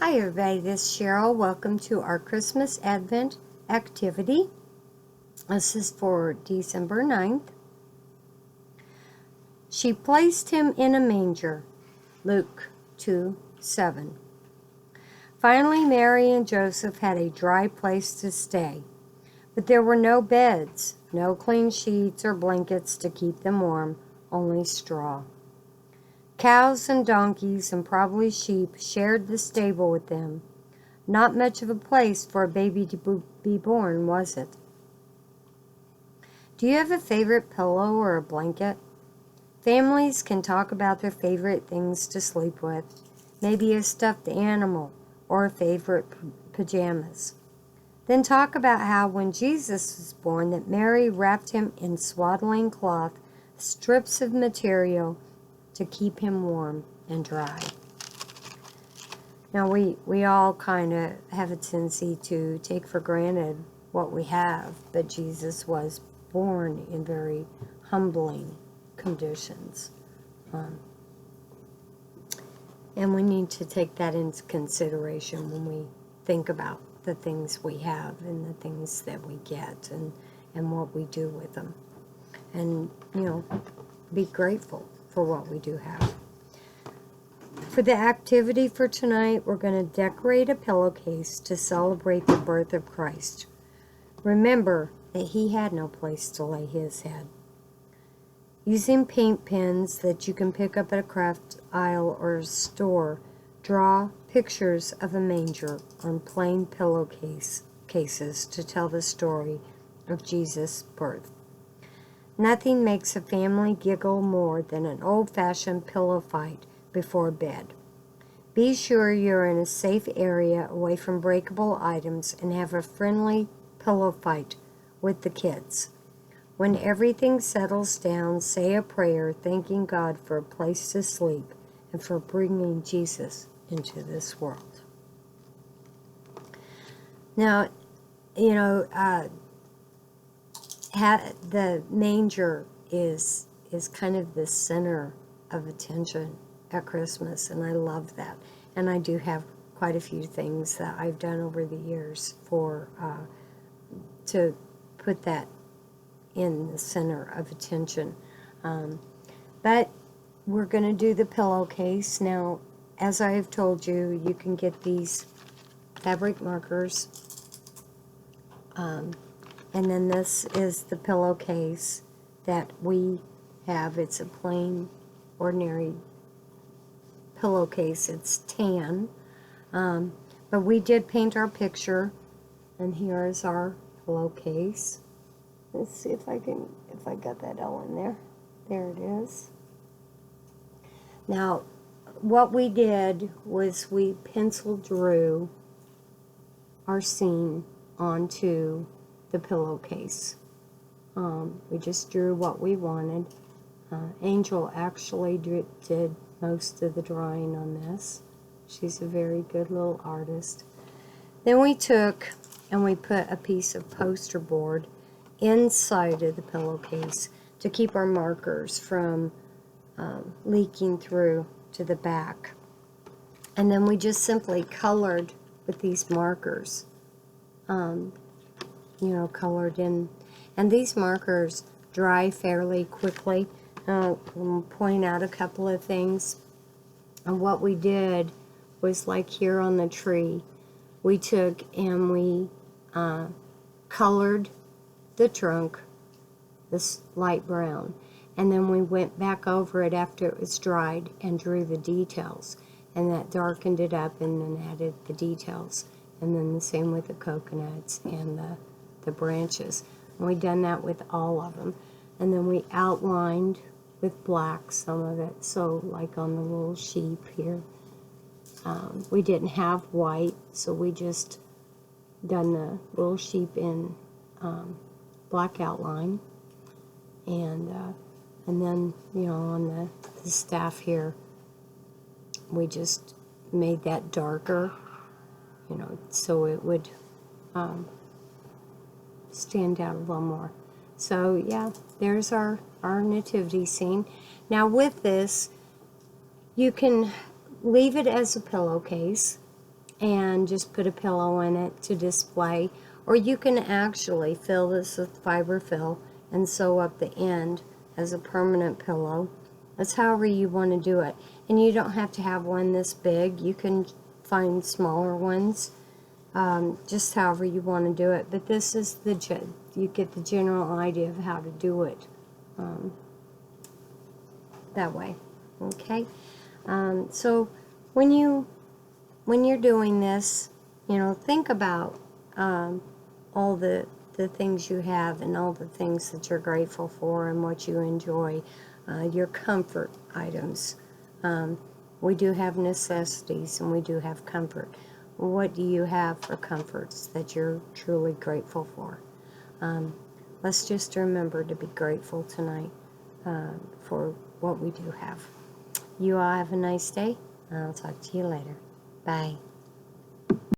Hi everybody, this is Cheryl. Welcome to our Christmas Advent activity. This is for December 9th. She placed him in a manger, Luke 2:7. Finally, Mary and Joseph had a dry place to stay, but there were no beds, no clean sheets or blankets to keep them warm, only straw. Cows and donkeys and probably sheep shared the stable with them. Not much of a place for a baby to be born, was it? Do you have a favorite pillow or a blanket? Families can talk about their favorite things to sleep with, maybe a stuffed animal or a favorite pajamas. Then talk about how when Jesus was born that Mary wrapped him in swaddling cloth, strips of material, to keep him warm and dry. Now we all kind of have a tendency to take for granted what we have, but Jesus was born in very humbling conditions. And we need to take that into consideration when we think about the things we have and the things that we get and what we do with them. And, be grateful for what we do have. For the activity for tonight, we're going to decorate a pillowcase to celebrate the birth of Christ. Remember that he had no place to lay his head. Using paint pens that you can pick up at a craft aisle or store, draw pictures of a manger on plain cases to tell the story of Jesus' birth. Nothing makes a family giggle more than an old-fashioned pillow fight before bed. Be sure you're in a safe area away from breakable items and have a friendly pillow fight with the kids. When everything settles down, say a prayer thanking God for a place to sleep and for bringing Jesus into this world. Now, the manger is kind of the center of attention at Christmas, and I love that. And I do have quite a few things that I've done over the years to put that in the center of attention. But we're going to do the pillowcase. Now, as I have told you, you can get these fabric markers. And then this is the pillowcase that we have. It's a plain, ordinary pillowcase. It's tan. But we did paint our picture. And here is our pillowcase. Let's see if I got that L in there. There it is. Now, what we did was we pencil drew our scene onto the pillowcase. We just drew what we wanted. Angel actually did most of the drawing on this. She's a very good little artist. Then we took and we put a piece of poster board inside of the pillowcase to keep our markers from leaking through to the back. And then we just simply colored with these markers. Colored in. And these markers dry fairly quickly. I'll point out a couple of things. And what we did was, like here on the tree, we took and we colored the trunk this light brown. And then we went back over it after it was dried and drew the details. And that darkened it up and then added the details. And then the same with the coconuts and the branches. And we done that with all of them. And then we outlined with black some of it. So like on the little sheep here, we didn't have white, so we just done the little sheep in black outline. And then, on the staff here, we just made that darker, so it would stand out a little more. So yeah, there's our nativity scene. Now with this, you can leave it as a pillowcase, and just put a pillow in it to display. Or you can actually fill this with fiber fill and sew up the end as a permanent pillow. That's however you want to do it. And you don't have to have one this big. You can find smaller ones, just however you want to do it. But this is you get the general idea of how to do it that way. Okay? So when you're doing this, think about all the things you have and all the things that you're grateful for and what you enjoy, your comfort items. We do have necessities and we do have comfort. What do you have for comforts that you're truly grateful for? Let's just remember to be grateful tonight for what we do have. You all have a nice day. I'll talk to you later. Bye.